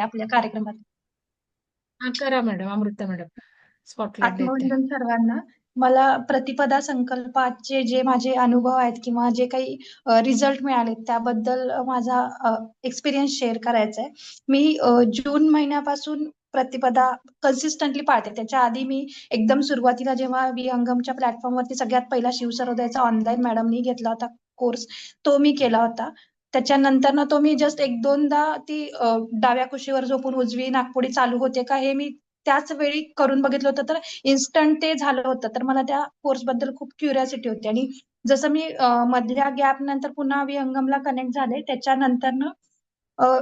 आपल्या कार्यक्रमात. हा करा मॅडम, अमृता मॅडम, स्पॉटलाइट देते. आत्मवंदन सर्वांना. मला प्रतिपदा संकल्पाचे जे माझे अनुभव आहेत किंवा जे काही रिझल्ट मिळाले त्याबद्दल माझा एक्सपिरियन्स शेअर करायचा आहे. मी जून महिन्यापासून प्रतिपदा कन्सिस्टंटली पाळते. त्याच्या आधी मी एकदम सुरुवातीला जेव्हा विहंगमच्या प्लॅटफॉर्मवरती सगळ्यात पहिला शिवसरोदयाचा ऑनलाईन मॅडमनी घेतला होता कोर्स, तो मी केला होता. त्याच्यानंतर ना तो मी जस्ट एक दोनदा ती डाव्या कुशीवर झोपून उजवी नाकपुडी चालू होते का हे मी त्याच वेळी करून बघितलं होतं, तर इन्स्टंट ते झालं होतं. तर मला त्या कोर्स बद्दल खूप क्युरिओसिटी होती. आणि जसं मी मधल्या गॅप नंतर पुन्हा विहंगमला कनेक्ट झाले त्याच्यानंतर ना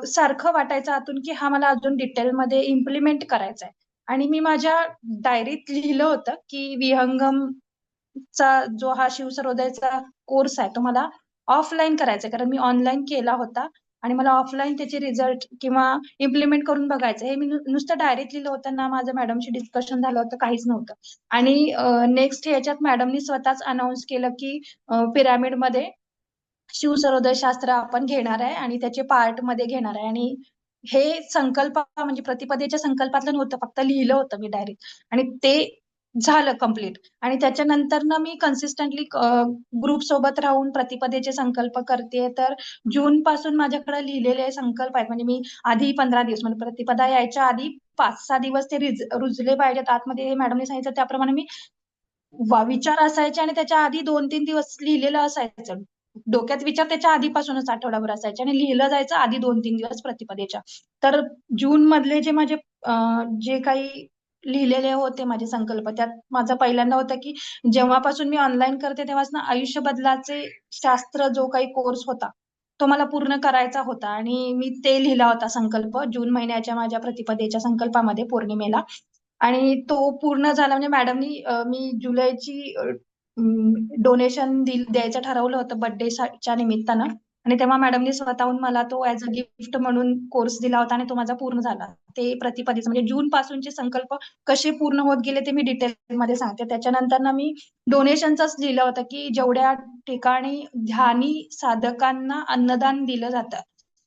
सारखं वाटायचं आतून की हा मला अजून डिटेलमध्ये इम्प्लिमेंट करायचा आहे. आणि मी माझ्या डायरीत लिहिलं होतं की विहंगमचा जो हा शिवसरोदयाचा कोर्स आहे तो मला ऑफलाईन करायचा आहे, कारण मी ऑनलाईन केला होता आणि मला ऑफलाईन त्याचे रिझल्ट किंवा इम्प्लिमेंट करून बघायचं. हे मी नुसतं डायरीत लिहिलं होतं ना, माझं मॅडमशी डिस्कशन झालं होतं, काहीच नव्हतं. आणि नेक्स्ट ह्याच्यात मॅडमनी स्वतःच अनाऊन्स केलं की पिरामिडमध्ये शिवसरोदय शास्त्र आपण घेणार आहे आणि त्याचे पार्ट मध्ये घेणार आहे. आणि हे संकल्प म्हणजे प्रतिपदेच्या संकल्पातलं नव्हतं, फक्त लिहिलं होतं मी डायरीत आणि ते झालं कम्प्लीट. आणि त्याच्यानंतर ना मी कन्सिस्टंटली ग्रुप सोबत राहून प्रतिपदेचे संकल्प करते. तर जून पासून माझ्याकडे लिहिलेले संकल्प आहेत. म्हणजे मी आधी 15 दिवस म्हणजे प्रतिपदा यायच्या आधी 5-6 दिवस ते रुजले पाहिजेत आतमध्ये, हे मॅडमने सांगितलं त्याप्रमाणे मी विचार असायचे आणि त्याच्या आधी 2-3 दिवस लिहिलेलं असायचं. डोक्यात विचार त्याच्या आधीपासूनच आठवडाभर असायचे आणि लिहिलं जायचं आधी 2-3 दिवस प्रतिपदेच्या. तर जून मधले जे माझे जे काही लिहिलेले होते माझे संकल्प, त्यात माझा पहिल्यांदा होता की जेव्हापासून मी ऑनलाईन करते तेव्हाच ना आयुष्य बदलाचे शास्त्र जो काही कोर्स होता तो मला पूर्ण करायचा होता. आणि मी ते लिहिला होता संकल्प जून महिन्याच्या माझ्या प्रतिपदेच्या संकल्पामध्ये पौर्णिमेला. आणि तो पूर्ण झाला म्हणजे मॅडमनी मी जुलैची डोनेशन द्यायचं ठरवलं होतं बर्थडेच्या निमित्तानं. आणि तेव्हा मॅडमनी स्वतःहून मला तो ऍज अ गिफ्ट म्हणून कोर्स दिला होता आणि तो माझा पूर्ण झाला. ते प्रतिपदेचं म्हणजे जून पासूनचे संकल्प कसे पूर्ण होत गेले ते मी डिटेलमध्ये सांगते. त्याच्यानंतर ना मी डोनेशनचंच लिहिलं होतं की जेवढ्या ठिकाणी ध्यानी साधकांना अन्नदान दिलं जातं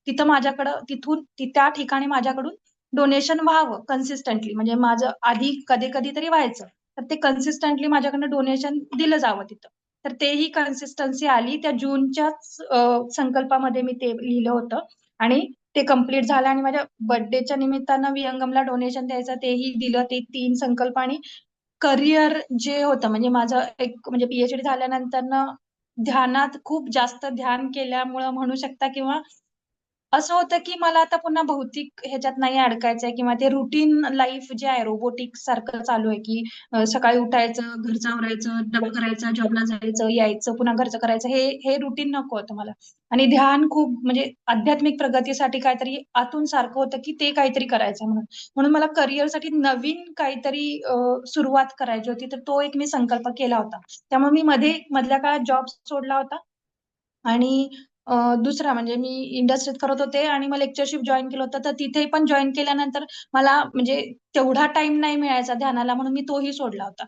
तिथं माझ्याकडं त्या ठिकाणी माझ्याकडून डोनेशन व्हावं कन्सिस्टंटली. म्हणजे माझं आधी कधी कधी तरी व्हायचं, तर ते कन्सिस्टंटली माझ्याकडनं डोनेशन दिलं जावं तिथं. तर तेही कन्सिस्टन्सी आली त्या जूनच्याच संकल्पामध्ये मी ते लिहिलं होतं आणि ते कम्प्लीट झालं. आणि माझ्या बर्थडेच्या निमित्तानं विहंगमला डोनेशन द्यायचं तेही दिलं. ते 3 संकल्प. आणि करिअर जे होतं म्हणजे माझं एक म्हणजे पीएचडी झाल्यानंतर ध्यानात खूप जास्त ध्यान केल्यामुळं म्हणू शकता, किंवा असं होतं की मला आता पुन्हा भौतिक ह्याच्यात नाही अडकायचंय, किंवा ते रुटीन लाईफ जे आहे रोबोटिक सारखं चालू आहे की सकाळी उठायचं, घरचं आवरायचं, डबा करायचा, जॉबला जायचं, यायचं, पुन्हा घरचं करायचं, हे हे रुटीन नको होतं मला. आणि ध्यान खूप म्हणजे आध्यात्मिक प्रगतीसाठी काहीतरी आतून सारखं होतं की ते काहीतरी करायचं म्हणून. म्हणून मला करिअरसाठी नवीन काहीतरी सुरुवात करायची होती. तर तो एक मी संकल्प केला होता. त्यामुळे मी मधल्या काळात जॉब सोडला होता. आणि दुसरा म्हणजे मी इंडस्ट्रीत करत होते आणि मग लेक्चरशिप जॉईन केलं होतं. तर तिथे पण जॉईन केल्यानंतर मला म्हणजे तेवढा टाइम नाही मिळायचा ध्यानाला, म्हणून मी तोही सोडला होता.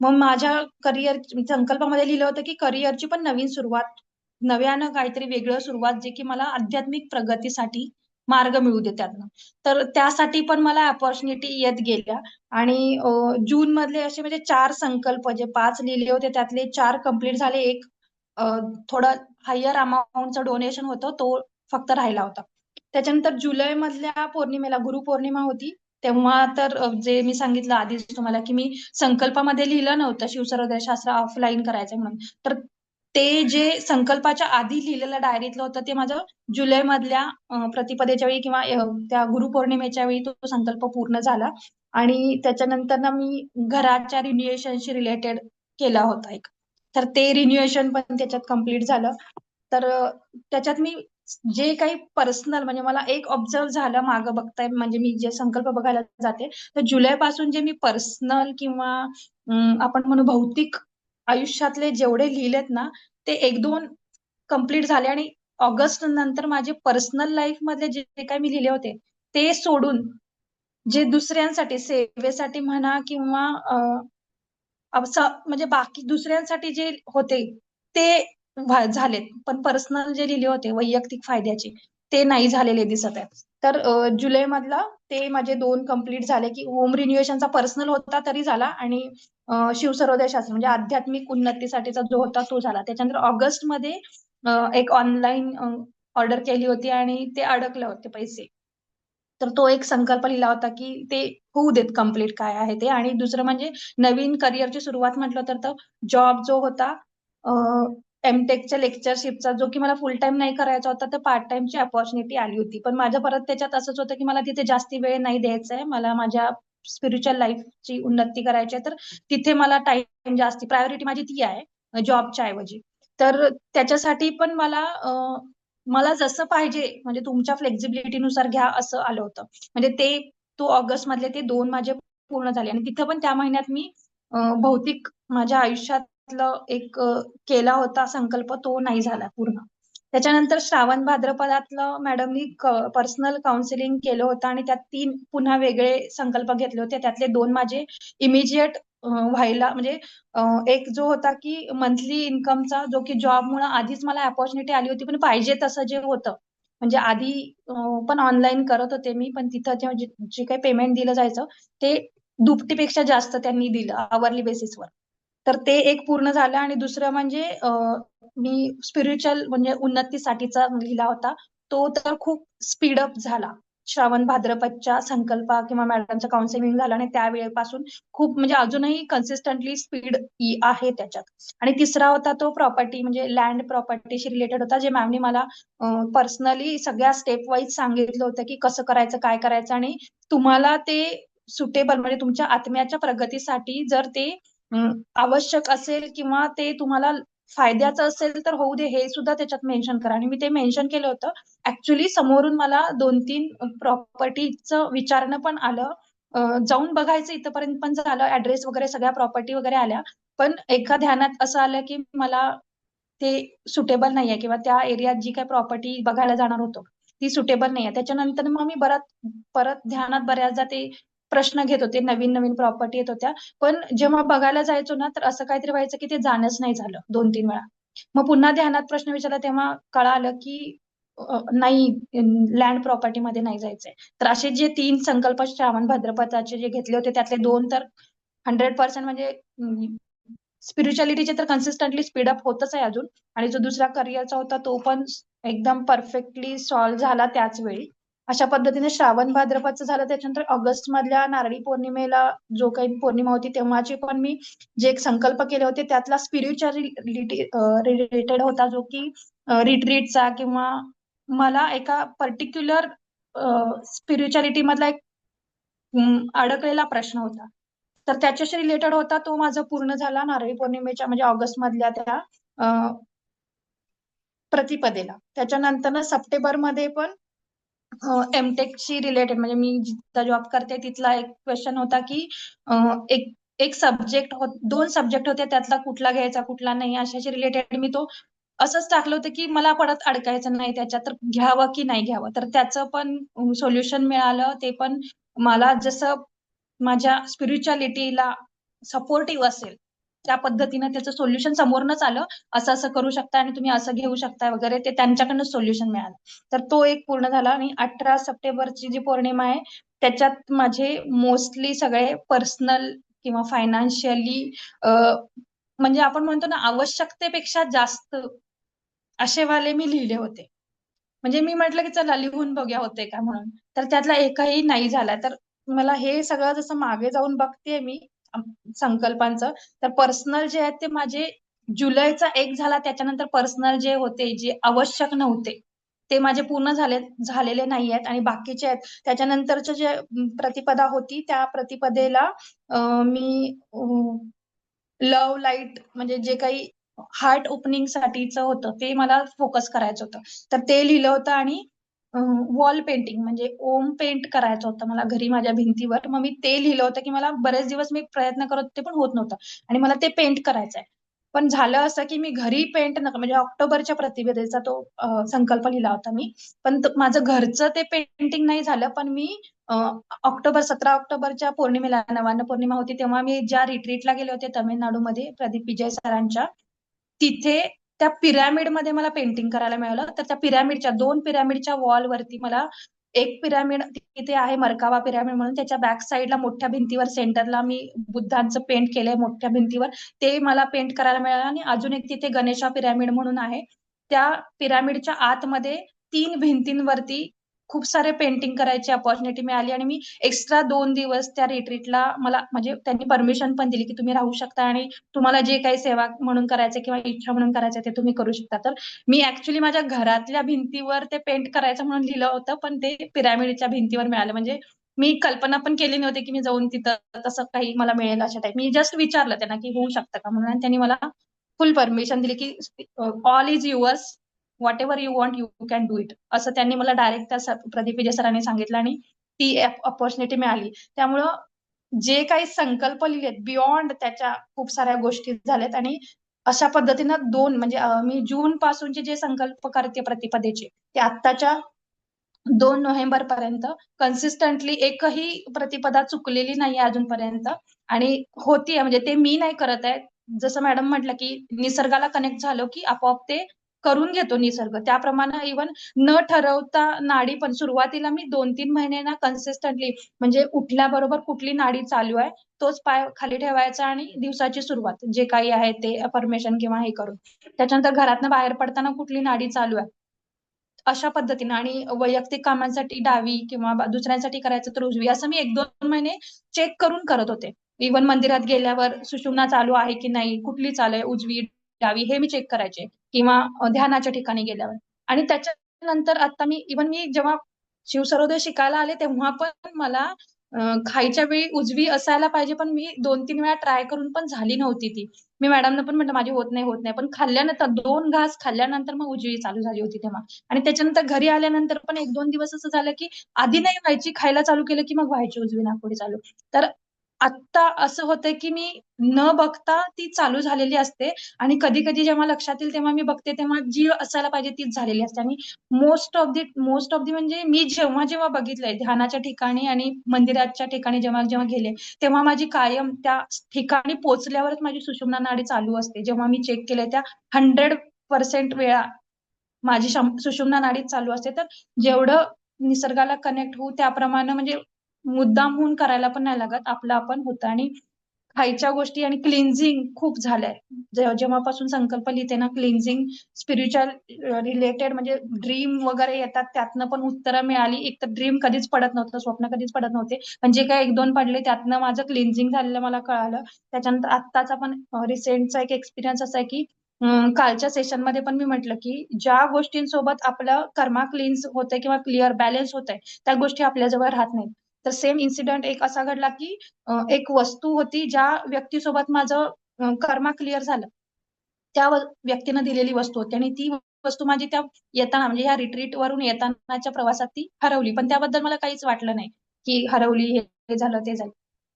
मग माझ्या करिअर संकल्पामध्ये लिहिलं होतं की करिअरची पण नवीन सुरुवात, नव्यानं काहीतरी वेगळं सुरुवात, जे की मला आध्यात्मिक प्रगतीसाठी मार्ग मिळू दे त्यातनं. तर त्यासाठी पण मला अपॉर्च्युनिटी येत गेल्या. आणि जून मधले असे म्हणजे 4 संकल्प, जे 5 लिहिले होते त्यातले 4 कम्प्लीट झाले. एक थोडं हायर अमाऊंटचं डोनेशन होतं, तो फक्त राहिला होता. त्याच्यानंतर जुलै मधल्या पौर्णिमेला गुरुपौर्णिमा होती. तेव्हा तर जे मी सांगितलं आधीच तुम्हाला की मी संकल्पामध्ये लिहिलं नव्हतं शिवसरोदय शास्त्र ऑफलाईन करायचं म्हणून. तर ते जे संकल्पाच्या आधी लिहिलेलं डायरीतलं होतं ते माझं जुलै मधल्या प्रतिपदेच्या वेळी किंवा त्या गुरुपौर्णिमेच्या वेळी तो संकल्प पूर्ण झाला. आणि त्याच्यानंतर ना मी घराच्या रिन्युएशनशी रिलेटेड केला होता एक. तर ते रिन्युएशन पण त्याच्यात कम्प्लीट झालं. तर त्याच्यात मी जे काही पर्सनल म्हणजे मला एक ऑब्झर्व झालं मागं बघताय, म्हणजे मी जे संकल्प बघायला जाते तर जुलै पासून जे मी पर्सनल किंवा आपण म्हणू भौतिक आयुष्यातले जेवढे लिहिलेत ना ते 1-2 कम्प्लीट झाले. आणि ऑगस्ट नंतर माझे पर्सनल लाईफ मधले जे जे काही मी लिहिले होते ते सोडून जे दुसऱ्यांसाठी सेवेसाठी म्हणा किंवा म्हणजे बाकी दुसऱ्यांसाठी जे होते ते झालेत, पण पर्सनल जे लिहिले होते वैयक्तिक फायद्याचे ते नाही झालेले दिसत आहेत. तर जुलै मधला ते माझे 2 कंप्लीट झाले, की होम रिन्युएशनचा पर्सनल होता तरी झाला आणि शिवसर्वोदय शास्त्र म्हणजे आध्यात्मिक उन्नतीसाठीचा जो होता तो झाला. त्याच्यानंतर ऑगस्टमध्ये एक ऑनलाईन ऑर्डर केली होती आणि ते अडकले होते पैसे. तर तो एक संकल्प लिहिला होता, की ते होऊ देत कंप्लीट काय आहे ते. आणि दुसरं म्हणजे नवीन करिअरची सुरुवात म्हटलं तर जॉब जो होता एमटेकच्या लेक्चरशिपचा, जो की मला फुल टाइम नाही करायचा होता, तर पार्ट टाइमची अपॉर्च्युनिटी आली होती. पण माझं परत त्याच्यात असंच होतं, की मला तिथे जास्ती वेळ नाही द्यायचा आहे. मला माझ्या स्पिरिच्युअल लाईफची उन्नती करायची आहे, तर तिथे मला टाइम जास्ती प्रायोरिटी माझी ती आहे जॉबच्या ऐवजी. तर त्याच्यासाठी पण मला जसं पाहिजे म्हणजे तुमच्या फ्लेक्झिबिलिटीनुसार घ्या असं आलं होतं. म्हणजे तो ऑगस्ट मधले ते 2 माझे पूर्ण झाले आणि तिथं पण त्या महिन्यात मी भौतिक माझ्या आयुष्यातलं एक केला होता संकल्प तो नाही झाला पूर्ण. त्याच्यानंतर श्रावण भाद्रपदातलं मॅडमनी पर्सनल काउन्सिलिंग केलं होतं आणि त्यात 3 पुन्हा वेगळे संकल्प घेतले होते. त्यातले 2 माझे इमिजिएट व्हायला म्हणजे एक जो होता की मंथली इन्कमचा, जो की जॉबमुळे आधीच मला अपॉर्च्युनिटी आली होती, पण पाहिजे तसं जे होतं म्हणजे आधी पण ऑनलाईन करत होते मी, पण तिथं जे काही पेमेंट दिलं जायचं ते दुपटीपेक्षा जास्त त्यांनी दिलं आवरली बेसिसवर. तर ते एक पूर्ण झालं आणि दुसरं म्हणजे मी स्पिरिच्युअल म्हणजे उन्नतीसाठीचा लिहिला होता. तो तर खूप स्पीडअप झाला. श्रावण भाद्रपदच्या संकल्पा किंवा मॅडमचं काउन्सिलिंग झालं आणि त्यावेळेपासून खूप म्हणजे अजूनही कन्सिस्टंटली स्पीड आहे त्याच्यात. आणि तिसरा होता तो प्रॉपर्टी म्हणजे लँड प्रॉपर्टीशी रिलेटेड होता, जे मॅमनी मला पर्सनली सगळ्या स्टेप वाईज सांगितलं होतं की कसं करायचं, काय करायचं आणि तुम्हाला ते सुटेबल म्हणजे तुमच्या आत्म्याच्या प्रगतीसाठी जर ते आवश्यक असेल किंवा ते तुम्हाला फायद्याचं असेल तर होऊ दे, हे सुद्धा त्याच्यात मेन्शन करा. आणि मी ते मेन्शन केलं होतं. ऍक्च्युली समोरून मला 2-3 प्रॉपर्टीचं विचारणं पण आलं. जाऊन बघायचं इथपर्यंत पण झालं, ऍड्रेस वगैरे सगळ्या प्रॉपर्टी वगैरे आल्या. पण एका ध्यानात असं आलं की मला ते सुटेबल नाहीये किंवा त्या एरियात जी काही प्रॉपर्टी बघायला जाणार होतो ती सुटेबल नाहीये. त्याच्यानंतर मग मी परत ध्यानात बऱ्याचदा ते प्रश्न घेत होते, नवीन नवीन प्रॉपर्टी येत होत्या. पण जेव्हा बघायला जायचो ना, तर असं काहीतरी व्हायचं की ते जाणंच नाही झालं 2-3 वेळा. मग पुन्हा ध्यानात प्रश्न विचारला तेव्हा कळालं की नाही, लँड प्रॉपर्टीमध्ये नाही जायचंय. तर असे जे 3 संकल्प श्रावण भाद्रपदाचे जे घेतले होते त्यातले 2 तर 100% म्हणजे स्पिरिच्युअलिटीचे तर कन्सिस्टंटली स्पीडअप होतच आहे अजून. आणि जो दुसरा करिअरचा होता तो पण एकदम परफेक्टली सॉल्व्ह झाला त्याच वेळी. अशा पद्धतीने श्रावण भाद्रपदचं झालं. त्याच्यानंतर ऑगस्ट मधल्या नारळी पौर्णिमेला जो काही पौर्णिमा होती तेव्हाचे पण मी जे एक संकल्प केले होते त्यातला स्पिरिच्युअलिटी रिलेटेड होता, जो की रिट्रीटचा किंवा मला एका पर्टिक्युलर स्पिरिच्युअलिटी मधला एक अडकलेला प्रश्न होता. तर त्याच्याशी रिलेटेड होता, तो माझा पूर्ण झाला नारळी पौर्णिमेच्या म्हणजे ऑगस्ट मधल्या त्या प्रतिपदेला. त्याच्यानंतर सप्टेंबर मध्ये पण एमटेकशी रिलेटेड म्हणजे मी जिथं जॉब करते तिथला एक क्वेश्चन होता की एक एक सब्जेक्ट 2 सब्जेक्ट होते, त्यातला कुठला घ्यायचा कुठला नाही अशाशी रिलेटेड मी तो असंच टाकलं होतं की मला परत अडकायचं नाही त्याच्यात, तर घ्यावं की नाही घ्यावं. तर त्याचं पण सोल्युशन मिळालं. ते पण मला जसं माझ्या स्पिरिच्युअलिटीला सपोर्टिव्ह असेल त्या पद्धतीनं त्याचं सोल्युशन समोरनच आलं. असं असं करू शकता आणि तुम्ही असं घेऊ शकता वगैरे, ते त्यांच्याकडनं सोल्युशन मिळालं. तर तो एक पूर्ण झाला. आणि 18 सप्टेंबरची जी पौर्णिमा आहे त्याच्यात माझे मोस्टली सगळे पर्सनल किंवा फायनान्शियली म्हणजे आपण म्हणतो ना आवश्यकतेपेक्षा जास्त असे वाले मी लिहिले होते. म्हणजे मी म्हटलं की चला लिहून बघूया होते का म्हणून. तर त्यातला एकही नाही झाला. तर मला हे सगळं जसं मागे जाऊन बघतेय मी संकल्पांचं, तर पर्सनल जे आहेत ते माझे जुलैचा 1 झाला. त्याच्यानंतर पर्सनल जे होते जे आवश्यक नव्हते ते माझे पूर्ण झालेले नाही आहेत आणि बाकीचे आहेत. त्याच्यानंतरचं जे प्रतिपदा होती त्या प्रतिपदेला मी लव्ह लाईट म्हणजे जे काही हार्ट ओपनिंग साठीचं होतं ते मला फोकस करायचं होतं. तर ते लिहिलं होतं. आणि वॉल पेंटिंग म्हणजे ओम पेंट करायचं होतं मला घरी माझ्या भिंतीवर. मग मी ते लिहिलं होतं की मला बरेच दिवस मी प्रयत्न करत होते पण होत नव्हतं आणि मला ते पेंट करायचंय. पण झालं असं की मी घरी पेंट नका म्हणजे ऑक्टोबरच्या प्रतिपदेचा तो संकल्प लिहिला होता मी. पण माझं घरचं ते पेंटिंग नाही झालं. पण मी 17 ऑक्टोबरच्या पौर्णिमेला नवान्न पौर्णिमा होती तेव्हा मी ज्या रिट्रीटला गेले होते तमिळनाडूमध्ये प्रदीप विजय सरांच्या, तिथे त्या पिरॅमिडमध्ये मला पेंटिंग करायला मिळालं. तर त्या पिरॅमिडच्या 2 पिरॅमिडच्या वॉलवरती मला एक पिरामिड तिथे आहे, मर्कावा पिरामिड म्हणून. त्याच्या बॅक साईडला मोठ्या भिंतीवर सेंटरला मी बुद्धांचं पेंट केलंय मोठ्या भिंतीवर. ते मला पेंट करायला मिळालं. आणि अजून एक तिथे गणेशा पिरामिड म्हणून आहे. त्या पिरामिडच्या आतमध्ये 3 भिंतींवरती खूप सारे पेंटिंग करायची अपॉर्च्युनिटी मिळाली. आणि मी एक्स्ट्रा 2 दिवस त्या रिट्रीटला मला म्हणजे त्यांनी परमिशन पण दिली की तुम्ही राहू शकता आणि तुम्हाला जे काही सेवा म्हणून करायचं किंवा इच्छा म्हणून करायचं ते तुम्ही करू शकता. तर मी ऍक्च्युली माझ्या घरातल्या भिंतीवर ते पेंट करायचं म्हणून लिहिलं होतं, पण ते पिरामिडच्या भिंतीवर मिळालं. म्हणजे मी कल्पना पण केली नव्हती की मी जाऊन तिथं तसं काही मला मिळेल अशा टाईप. मी जस्ट विचारलं त्यांना की होऊ शकतं का म्हणून, आणि त्यांनी मला फुल परमिशन दिली की all is yours, what ever you want you can do it, असं त्यांनी मला डायरेक्ट त्या प्रदीप विजय सरांनी सांगितलं. आणि ती अपॉर्च्युनिटी मिळाली. त्यामुळं जे काही संकल्प लिहिलेत बियॉन्ड त्याच्या खूप साऱ्या गोष्टी झाल्यात. आणि अशा पद्धतीनं म्हणजे मी जून पासूनचे जे संकल्प करते प्रतिपदेचे ते आत्ताच्या 2 नोव्हेंबर पर्यंत कन्सिस्टंटली एकही प्रतिपदा चुकलेली नाही अजूनपर्यंत. आणि होतीये म्हणजे ते मी नाही करत आहे. जसं मॅडम म्हटलं की निसर्गाला कनेक्ट झालो की आपोआप ते करून घेतो निसर्ग. त्याप्रमाणे इव्हन न ठरवता नाडी पण सुरुवातीला मी 2-3 महिने ना कन्सिस्टंटली म्हणजे उठल्याबरोबर कुठली नाडी चालू आहे तोच पाय खाली ठेवायचा आणि दिवसाची सुरुवात जे काही आहे ते अफर्मेशन किंवा हे करून, त्याच्यानंतर घरातनं बाहेर पडताना कुठली नाडी चालू आहे अशा पद्धतीने. आणि वैयक्तिक कामांसाठी डावी किंवा दुसऱ्यांसाठी करायचं तर उजवी, असं मी 1-2 महिने चेक करून करत होते. इव्हन मंदिरात गेल्यावर सुषुम्ना चालू आहे की नाही, कुठली चालू आहे, उजवी डावी, हे मी चेक करायचे. किंवा ध्यानाच्या ठिकाणी गेल्यावर. आणि त्याच्यानंतर आता मी जेव्हा शिवसरोदय शिकायला आले तेव्हा पण मला खायच्या वेळी उजवी असायला पाहिजे, पण मी 2-3 वेळा ट्राय करून पण झाली नव्हती ती. मी मॅडमना पण म्हटलं माझी होत नाही होत नाही, पण खाल्ल्यानंतर 2 घास खाल्ल्यानंतर मग उजवी चालू झाली होती तेव्हा. आणि त्याच्यानंतर घरी आल्यानंतर पण 1-2 दिवस असं झालं की आधी नाही व्हायची, खायला चालू केलं की मग व्हायची उजवी नाकपुडी चालू. तर आत्ता असं होतंय की मी न बघता ती चालू झालेली असते. आणि कधी कधी जेव्हा लक्षात येईल तेव्हा मी बघते तेव्हा जी असायला पाहिजे तीच झालेली असते. आणि मोस्ट ऑफ दी म्हणजे मी जेव्हा जेव्हा बघितलंय ध्यानाच्या ठिकाणी आणि मंदिराच्या ठिकाणी जेव्हा जेव्हा गेले तेव्हा माझी कायम त्या ठिकाणी पोहोचल्यावरच माझी सुषुम्ना नाडी चालू असते. जेव्हा मी चेक केलंय त्या 100% वेळा माझी सुषुम्ना नाडी चालू असते. तर जेवढं निसर्गाला कनेक्ट होऊ त्याप्रमाणे म्हणजे मुद्दामहून करायला पण नाही लागत, आपलं आपण होतं. आणि खायच्या गोष्टी आणि क्लिन्झिंग खूप झालंय. जेव्हापासून संकल्प लिहिते ना, क्लिन्झिंग स्पिरिच्युअल रिलेटेड म्हणजे ड्रीम वगैरे येतात, त्यातनं पण उत्तरं मिळाली. एक तर ड्रीम कधीच पडत नव्हतं, स्वप्न कधीच पडत नव्हते, पण जे काय 1-2 पडले त्यातनं माझं क्लिन्झिंग झालेलं मला कळालं. त्याच्यानंतर आत्ताचा पण रिसेंटचा एक एक्सपिरियन्स असा आहे की कालच्या सेशनमध्ये पण मी म्हटलं की ज्या गोष्टींसोबत आपलं कर्मा क्लिन्स होतंय किंवा क्लिअर बॅलन्स होतंय त्या गोष्टी आपल्याजवळ राहत नाहीत. तर सेम इन्सिडेंट एक असा घडला की एक वस्तू होती ज्या व्यक्तीसोबत माझं कर्मा क्लिअर झालं, त्या व्यक्तीनं दिलेली वस्तू होती. आणि ती वस्तू माझी त्या येताना म्हणजे या रिट्रीट वरून येतानाच्या प्रवासात ती हरवली, पण त्याबद्दल मला काहीच वाटलं नाही की हरवली, हे झालं ते झालं.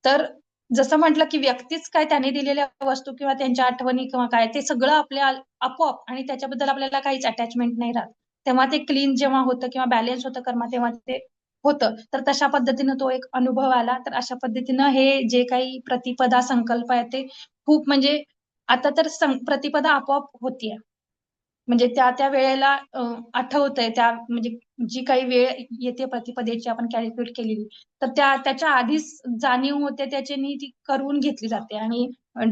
तर जसं म्हटलं की व्यक्तीच काय त्याने दिलेल्या वस्तू किंवा त्यांच्या आठवणी किंवा काय ते सगळं आपल्या आपोआप, आणि त्याच्याबद्दल आपल्याला काहीच अटॅचमेंट नाही राहत. तेव्हा ते क्लीन जेव्हा होतं किंवा बॅलन्स होतं कर्मा तेव्हा ते होतं. तर तशा पद्धतीनं तो एक अनुभव आला. तर अशा पद्धतीनं हे जे काही प्रतिपदा संकल्प आहे ते खूप म्हणजे आता तर प्रतिपदा आपोआप होतीये. म्हणजे त्या त्या वेळेला आठवतंय त्या म्हणजे जी काही वेळ येते प्रतिपदेची आपण कॅल्क्युलेट केलेली, तर त्याच्या आधीच जाणीव होते त्याच्यानी ती करून घेतली जाते. आणि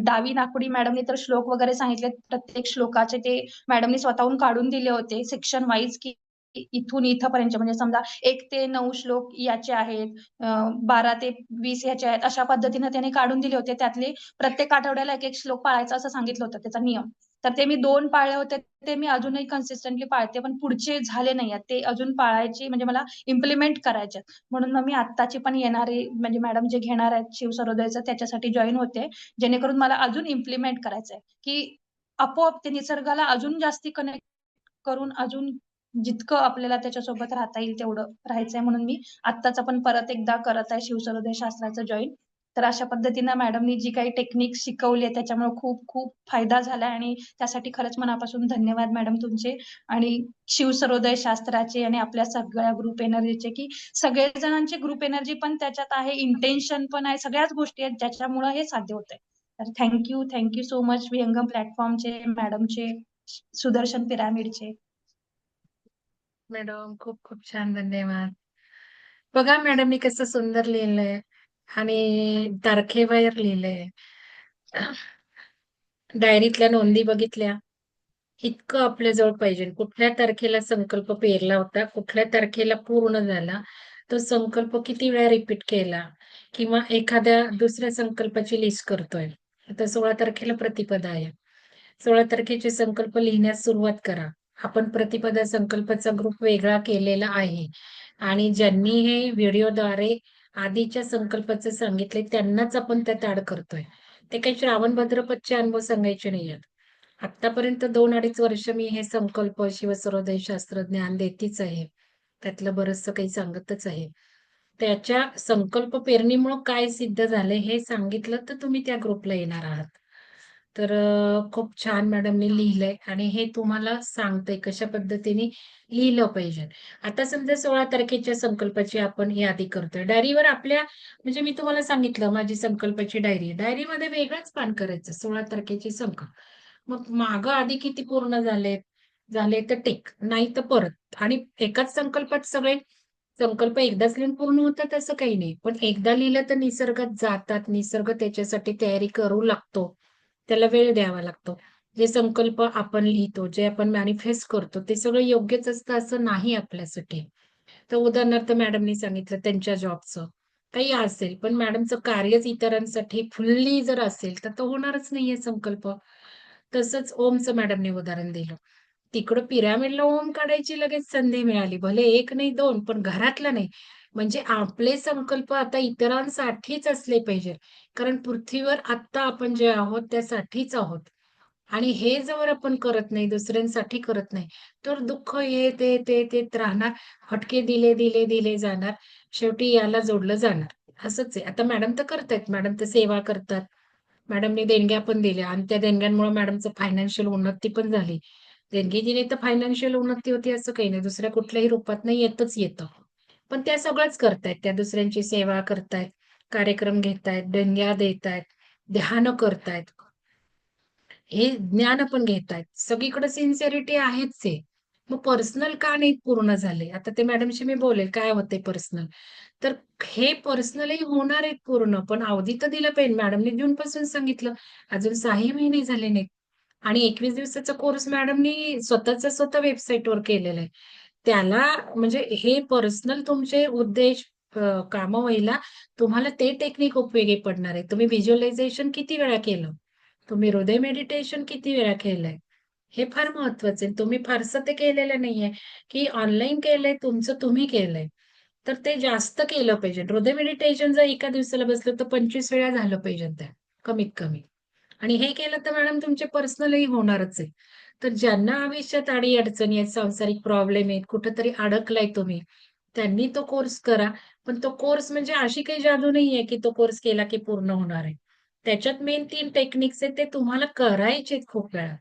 डावी नाकपुडी मॅडमने तर श्लोक वगैरे सांगितले, प्रत्येक श्लोकाचे ते मॅडमनी स्वतःहून काढून दिले होते सेक्शन वाईज की इथून इथपर्यंत म्हणजे समजा 1 ते 9 श्लोक याचे आहेत, 12 ते 20 याचे आहेत, अशा पद्धतीने त्याने काढून दिले होते. त्यातले प्रत्येक आठवड्याला एक एक श्लोक पाळायचा असं सांगितलं होतं त्याचा नियम. तर ते मी 2 पाळले होते, ते मी अजूनही कन्सिस्टंटली पाळते, पण पुढचे झाले नाहीयेत ते अजून पाळायचे म्हणजे मला इम्प्लिमेंट करायचे. म्हणून मग मी आत्ताची पण येणारी म्हणजे मॅडम जे घेणार आहेत शिवसरोदयचं त्याच्यासाठी जॉईन होते, जेणेकरून मला अजून इम्प्लिमेंट करायचंय की आपोआप ते निसर्गाला अजून जास्ती कनेक्ट करून अजून जितकं आपल्याला त्याच्यासोबत राहता येईल तेवढं राहायचंय. म्हणून मी आत्ताच पण परत एकदा करत आहे शिवसरोदय शास्त्राचं जॉईन. तर अशा पद्धतीनं मॅडमनी जी काही टेक्निक शिकवली त्याच्यामुळे खूप खूप फायदा झालाय. आणि त्यासाठी खरंच मनापासून धन्यवाद मॅडम तुमचे आणि शिवसरोदय शास्त्राचे आणि आपल्या सगळ्या ग्रुप एनर्जीचे, की सगळेजणांची ग्रुप एनर्जी पण त्याच्यात आहे, इंटेन्शन पण आहे, सगळ्याच गोष्टी आहेत ज्याच्यामुळे हे साध्य होत आहे. तर थँक्यू सो मच विहंगम प्लॅटफॉर्मचे, मॅडमचे, सुदर्शन पिरामिडचे. मॅडम खूप खूप छान धन्यवाद. बघा मॅडमनी कसं सुंदर लिहिलंय आणि तारखेबाहेर लिहिलंय. डायरीतल्या नोंदी बघितल्या. इतकं आपल्याजवळ पाहिजे. कुठल्या तारखेला संकल्प पेरला होता, कुठल्या तारखेला पूर्ण झाला, तो संकल्प किती वेळा रिपीट केला किंवा एखाद्या दुसऱ्या संकल्पाची लिस्ट करतोय. आता 16 तारखेला प्रतिपदा आहे. 16 तारखेचे संकल्प लिहिण्यास सुरुवात करा. आपण प्रतिपदा संकल्पाचा ग्रुप वेगळा केलेला आहे आणि ज्यांनी हे व्हिडिओद्वारे आधीच्या संकल्पाचे सांगितले त्यांनाच आपण त्यात ऍड करतोय. ते काही श्रावण भाद्रपदचे अनुभव सांगायचे नाहीयेत. आतापर्यंत 2-2.5 वर्ष मी हे संकल्प, शिवसर्वोदय शास्त्र, ज्ञान देतीच आहे. त्यातलं बरचसं काही सांगतच आहे. त्याच्या संकल्प पेरणीमुळं काय सिद्ध झालंय हे सांगितलं तर तुम्ही त्या ग्रुपला येणार आहात. तर खूप छान मॅडमनी लिहिलंय आणि हे तुम्हाला सांगतंय कशा पद्धतीने लिहिलं पाहिजे. आता समजा 16 तारखेच्या संकल्पाची आपण यादी करतोय. डायरीवर आपल्या म्हणजे मी तुम्हाला सांगितलं माझी संकल्पाची डायरी आहे. डायरीमध्ये वेगळंच पान करायचं 16 तारखेचे संकल्प. मग मागं आधी किती पूर्ण झाले, झाले तर टिक, नाही तर परत. आणि एकाच संकल्पात सगळे संकल्प एकदाच लिहून पूर्ण होतात असं काही नाही. पण एकदा लिहिलं तर निसर्गात जातात. निसर्ग त्याच्यासाठी तयारी करू लागतो. त्याला वेळ द्यावा लागतो. जे संकल्प आपण लिहितो, जे आपण मॅनिफेस्ट करतो, ते सगळं योग्यच असतं असं नाही आपल्यासाठी. तर उदाहरणार्थ मॅडमनी सांगितलं त्यांच्या जॉबचं. काही असेल, पण मॅडमचं कार्यच इतरांसाठी फुल्ली जर असेल, तर तो होणारच नाहीये संकल्प. तसंच ओमचं मॅडमने उदाहरण दिलं. तिकडं पिरॅमिडला ओम काढायची लगेच संधी मिळाली. भले एक नाही दोन, पण घरातला नाही. म्हणजे आपले संकल्प आता इतरांसाठीच असले पाहिजे. कारण पृथ्वीवर आत्ता आपण जे आहोत त्यासाठीच आहोत. आणि हे जर आपण करत नाही, दुसऱ्यांसाठी करत नाही, तर दुःख येत, येत, येत, येत राहणार. फटके दिले, दिले, दिले जाणार. शेवटी याला जोडलं जाणार. असंच आहे. आता मॅडम तर करतायत. मॅडम तर सेवा करतात. मॅडमनी देणग्या पण दिल्या आणि त्या देणग्यांमुळे मॅडमचं फायनान्शियल उन्नती पण झाली. देणगी दिली तर फायनान्शियल उन्नती होती असं काही नाही. दुसऱ्या कुठल्याही रूपात येतच येतं. पण त्या सगळंच करतायत. त्या दुसऱ्यांची सेवा करतायत, कार्यक्रम घेतायत, देणग्या देतायत, ध्यान करतायत. हे ज्ञान पण घेतायत. सगळीकडे सिन्सिअरिटी आहेच आहे. मग पर्सनल का नाही पूर्ण झाले? आता ते मॅडमशी मी बोलेल काय होते पर्सनल. तर हे पर्सनली होणार आहेत पूर्ण, पण अवधी तर दिला पाहिजे. मॅडमने जूनपासून सांगितलं. अजून 6 महिने झाले नाहीत. आणि 21 दिवसाचा कोर्स मॅडमनी स्वतः वेबसाईटवर केलेला आहे. त्याला म्हणजे हे पर्सनल तुमचे उद्देश, कामं व्हायला तुम्हाला ते टेक्निक उपयोगी पडणार आहे. तुम्ही व्हिज्युअलायझेशन किती वेळा केलं? तुम्ही हृदय मेडिटेशन किती वेळा केलंय? हे फार महत्वाचं आहे. तुम्ही फारसं ते केलेलं नाहीये, की ऑनलाईन केलंय, तुमचं तुम्ही केलंय. तर ते जास्त केलं पाहिजे. हृदय मेडिटेशन जर एका दिवसाला बसलं तर 25 वेळा झालं पाहिजे त्या, कमीत कमी. आणि हे केलं तर मॅडम तुमचे पर्सनलही होणारच आहे. तर ज्यांना आयुष्यात अडी-अडचणी आहेत, सांसारिक प्रॉब्लेम आहेत, कुठेतरी अडकलाय तुम्ही, त्यांनी तो कोर्स करा. पण तो कोर्स म्हणजे अशी काही जादू नाहीये, की तो कोर्स केला की पूर्ण होणार आहे. त्याच्यात मेन 3 टेक्निक्स आहेत, ते तुम्हाला करायचेत खूप वेळा.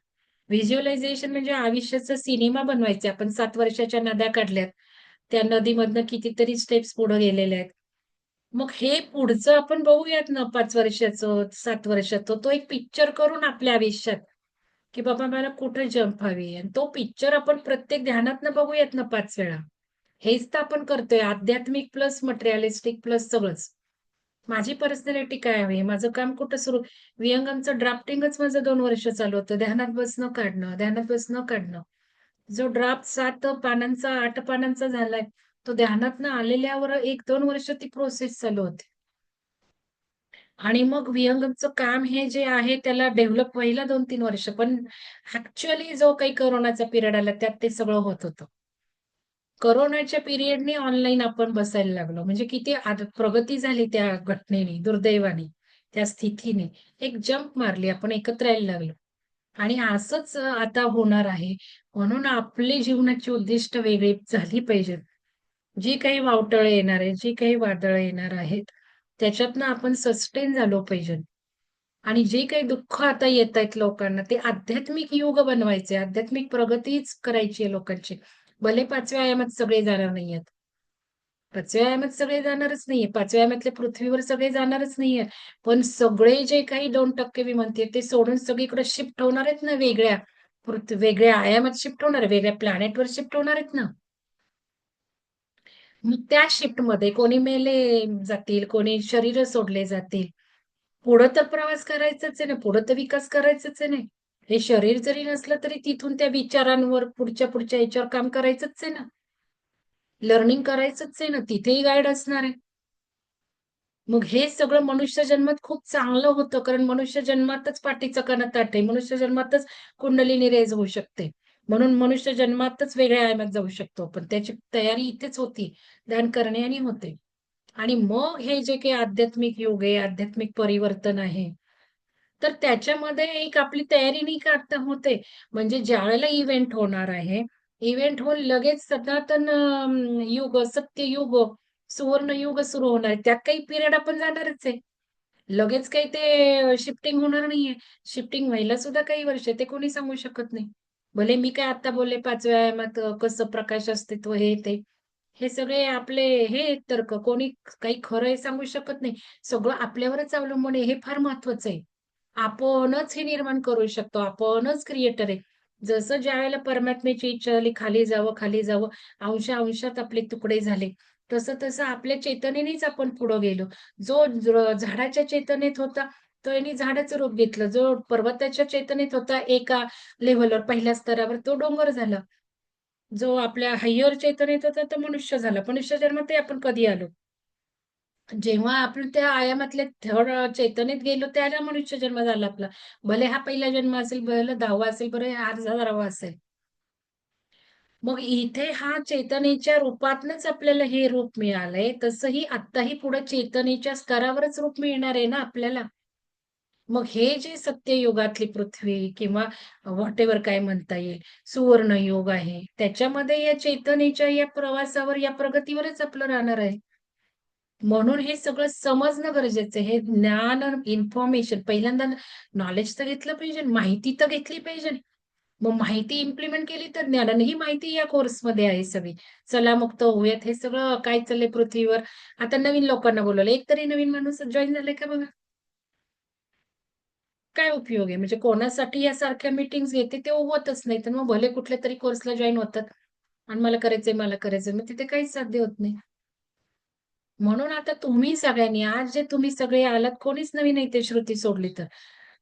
व्हिज्युअलायझेशन म्हणजे आयुष्याचा सिनेमा बनवायचा. आपण 7 वर्षाच्या नद्या काढल्यात. त्या नदीमधनं कितीतरी स्टेप्स पुढे गेलेल्या आहेत. मग हे पुढचं आपण बघूयात ना 5 वर्षाचं, 7 वर्षाचं. तो एक पिक्चर करून आपल्या आयुष्यात, की बाबा मला कुठे जंप हवी आणि तो पिक्चर आपण प्रत्येक ध्यानातनं बघूयात ना 5 वेळा. हेच तर आपण करतोय. आध्यात्मिक प्लस मटेरिअलिस्टिक प्लस सगळंच. माझी पर्सनॅलिटी काय हवी? माझं काम कुठं सुरू विहंगमचं ड्राफ्टिंगच माझं 2 वर्ष चालू होतं. ध्यानात बसणं काढणं, ध्यानात बसणं काढणं. जो ड्राफ्ट 7 पानांचा, 8 पानांचा झालाय, तो ध्यानातनं आलेल्यावर 1-2 वर्ष ती प्रोसेस चालू होती. आणि मग विहंगमचं काम हे जे आहे त्याला डेव्हलप व्हायला 2-3 वर्ष. पण ॲक्चुअली जो काही कोरोनाचा पिरियड आला त्यात ते सगळं होत होतं. कोरोनाच्या पिरियडनी ऑनलाईन आपण बसायला लागलो. म्हणजे किती प्रगती झाली त्या घटनेने, दुर्दैवाने, त्या स्थितीने. एक जंप मारली, आपण एकत्र यायला लागलो. आणि असंच आता होणार आहे. म्हणून आपली जीवनाची उद्दिष्ट वेगळी झाली पाहिजेत. जी काही वावटळं येणार आहे, जी काही वादळं येणार आहेत, त्याच्यातनं आपण सस्टेन झालो पाहिजे. आणि जे काही दुःख आता येतायत लोकांना, ते आध्यात्मिक युग बनवायचे, आध्यात्मिक प्रगतीच करायची आहे लोकांची. भले 5व्या आयामात सगळे जाणार नाहीयेत. 5व्या आयामात सगळे जाणारच नाहीये. 5व्या आयामातले पृथ्वीवर सगळे जाणारच नाहीये. पण सगळे जे काही 2% मी म्हणते, ते सोडून सगळीकडे शिफ्ट होणार आहेत ना वेगळ्या वेगळ्या आयामात शिफ्ट होणार आहे, वेगळ्या प्लॅनेटवर शिफ्ट होणार आहेत ना. मग त्या शिफ्टमध्ये कोणी मेले जातील, कोणी शरीर सोडले जातील. पुढं तर प्रवास करायचाच आहे ना, पुढं तर विकास करायचाच आहे ना. हे शरीर जरी नसलं तरी तिथून त्या विचारांवर पुढच्या याच्यावर काम करायचंच आहे ना. लर्निंग करायचंच आहे ना, तिथेही गाईड असणार आहे. मग हे सगळं मनुष्य जन्मात खूप चांगलं होतं, कारण मनुष्य जन्मातच पाठीचा कणा ताठ आहे. मनुष्य जन्मातच कुंडलिनी रेज होऊ शकते. म्हणून मनुष्य जन्मातच वेगळ्या आयामात जाऊ शकतो. पण त्याची तयारी इथेच होती. ध्यान करण्याने होते. आणि मग हे जे काही आध्यात्मिक युग आहे, आध्यात्मिक परिवर्तन आहे, तर त्याच्यामध्ये एक आपली तयारी नाही का आता होते. म्हणजे ज्यावेळेला इव्हेंट होणार आहे, इव्हेंट होऊन लगेच सनातन युग, सत्ययुग, सुवर्णयुग सुरू होणार आहे. त्यात काही पिरियड आपण जाणारच आहे. लगेच काही ते शिफ्टिंग होणार नाहीये. शिफ्टिंग व्हायला सुद्धा काही वर्ष ते कोणी सांगू शकत नाही. भले मी काय आता बोलले 5व्या आयामात कसं प्रकाश अस्तित्व हे ते. हे सगळे आपले हे आहेत तर्क. कोणी काही खरं आहे सांगू शकत नाही. सगळं आपल्यावरच अवलंबून आहे. हे फार महत्वाचं आहे. आपणच हे निर्माण करू शकतो. आपणच क्रिएटर आहे. जसं ज्यावेळेला परमात्म्याची इच्छा झाली खाली जावं, अंशात आपले तुकडे झाले. तसं आपल्या चेतनेनेच आपण पुढे गेलो. जो झाडाच्या चेतनेत होता, तो यांनी झाडाचं रूप घेतलं. जो पर्वताच्या चेतनेत होता एका लेव्हलवर पहिल्या स्तरावर, तो डोंगर झाला. जो आपल्या हायर चेतनेत होता, तो मनुष्य झाला. मनुष्य जन्मातही आपण कधी आलो? जेव्हा आपण त्या आयामातल्या थर्ड चेतनेत गेलो, त्याला मनुष्य जन्म झाला आपला. भले हा पहिला जन्म असेल, भले 10वा असेल, बरं 1000वा असेल. मग इथे हा चेतनेच्या रूपातनच आपल्याला हे रूप मिळालंय. तसंही आत्ताही पुढे चेतनेच्या स्तरावरच रूप मिळणार आहे ना आपल्याला. मग हे जे सत्ययुगातली पृथ्वी किंवा व्हॉटेव्हर काय म्हणता येईल, सुवर्णयुग आहे. त्याच्यामध्ये या चेतनेच्या या प्रवासावर, या प्रगतीवरच आपलं राहणार आहे. म्हणून हे सगळं समजणं गरजेचं आहे. हे ज्ञान, इन्फॉर्मेशन पहिल्यांदा नॉलेज तर घेतलं पाहिजे, माहिती तर घेतली पाहिजे. मग माहिती इम्प्लिमेंट केली तर ज्ञान आणि ही माहिती या कोर्समध्ये आहे सगळी. चला मुक्त होऊयात. हे सगळं काय चाललंय पृथ्वीवर. आता नवीन लोकांना बोलवलं. एक तरी नवीन माणूस जॉइन झालाय का बघा? काय उपयोग आहे? म्हणजे कोणासाठी यासारख्या मीटिंग्स घेते ते होतच नाही. तर मग भले कुठल्या तरी कोर्सला जॉइन होतात आणि मला करायचंय. मग तिथे काहीच साध्य होत नाही. म्हणून आता तुम्ही सगळ्यांनी आज जे तुम्ही सगळे आलात, कोणीच नवीन आहे ते श्रुती सोडली तर.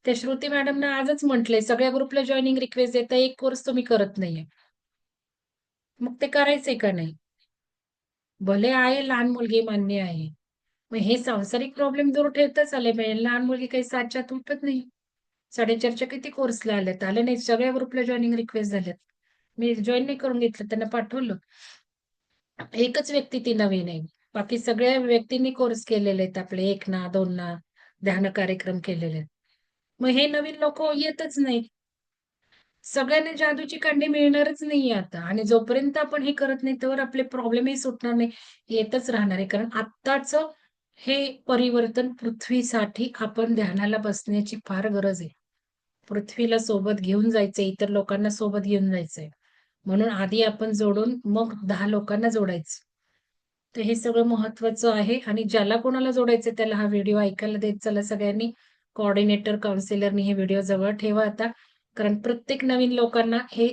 त्या श्रुती मॅडमनं आजच म्हटलंय, सगळ्या ग्रुपला जॉइनिंग रिक्वेस्ट येत एक कोर्स तुम्ही करत नाहीये. मग ते करायचंय का नाही? भले आहे लहान मुलगी मान्य आहे. मग हे सांसारिक प्रॉब्लेम दूर ठेवताच आले पाहिजे. लहान मुलगी काही 7च्या उठत नाही. 4:30च्या किती कोर्सला आल्यात? आले नाही. सगळ्या ग्रुपला जॉइनिंग रिक्वेस्ट झाल्यात. मी जॉइन नाही करून घेतलं, त्यांना पाठवलं. एकच व्यक्ती ती नवीन आहे. बाकी सगळ्या व्यक्तींनी कोर्स केलेले आहेत आपले 1 ना, 2 ना, ध्यान कार्यक्रम केलेले आहेत. मग हे नवीन लोकं येतच नाहीत. सगळ्यांना जादूची कांडी मिळणारच नाहीये आता आणि जोपर्यंत आपण हे करत नाही, तोवर आपले प्रॉब्लेमही सुटणार नाही. येतच राहणार आहे. कारण आत्ताचं हे परिवर्तन पृथ्वीसाठी आपण ध्यानाला बसण्याची फार गरज आहे. पृथ्वीला सोबत घेऊन जायचंय, इतर लोकांना सोबत घेऊन जायचंय. म्हणून आधी आपण जोडून मग 10 लोकांना जोडायचं. तर हे सगळं महत्वाचं आहे आणि ज्याला कोणाला जोडायचं त्याला हा व्हिडिओ ऐकायला देत चला सगळ्यांनी. कोऑर्डिनेटर, काउन्सिलरनी हे व्हिडिओ जवळ ठेवा आता. कारण प्रत्येक नवीन लोकांना हे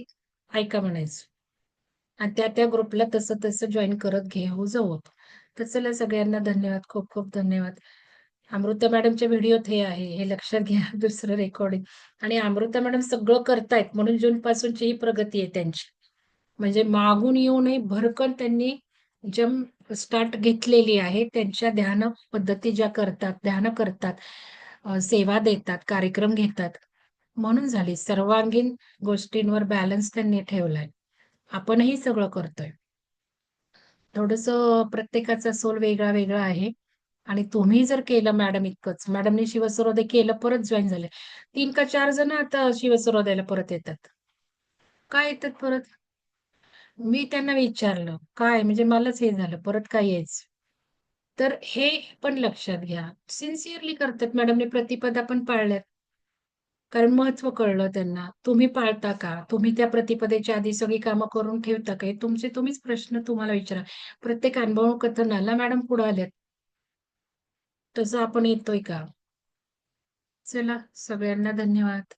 ऐका म्हणायचं. आणि त्या ग्रुपला तसं जॉइन करत घेऊ जाऊ आपण. तर चला सगळ्यांना धन्यवाद. खूप खूप धन्यवाद. अमृता मॅडमच्या व्हिडिओत हे आहे. हे लक्षात घ्या दुसरं रेकॉर्डिंग. आणि अमृता मॅडम सगळं करतायत म्हणून जूनपासूनची ही प्रगती आहे त्यांची. म्हणजे मागून येऊ नये भरकन त्यांनी जंप स्टार्ट घेतलेली आहे. त्यांच्या ध्यान पद्धती ज्या करतात, ध्यान करतात, सेवा देतात, कार्यक्रम घेतात. म्हणून झाली. सर्वांगीण गोष्टींवर बॅलन्स त्यांनी ठेवलाय. आपणही सगळं करतोय. थोडंसं प्रत्येकाचा सोल वेगळा आहे. आणि तुम्ही जर केलं मॅडम इतकंच, मॅडमनी शिवसरोदय केलं, परत जॉइन झाले. 3 का 4 जण आता शिवसरोदयाला परत येतात. का येतात परत? मी त्यांना विचारलं, "काय?" म्हणजे मलाच हे झालं, "परत का यायचं?" तर हे पण लक्षात घ्या. सिन्सिअरली करतात मॅडमने प्रतिपदा पण पाळल्यात. कारण महत्त्व कळलं त्यांना. तुम्ही पाळता का? तुम्ही त्या प्रतिपदेच्या आधी सगळी कामं करून ठेवता का? हे तुमचे तुम्हीच प्रश्न तुम्हाला विचारा. प्रत्येक अनुभव कथनाला मॅडम पुढे आल्यात. तसं आपण येतोय का? चला, सगळ्यांना धन्यवाद.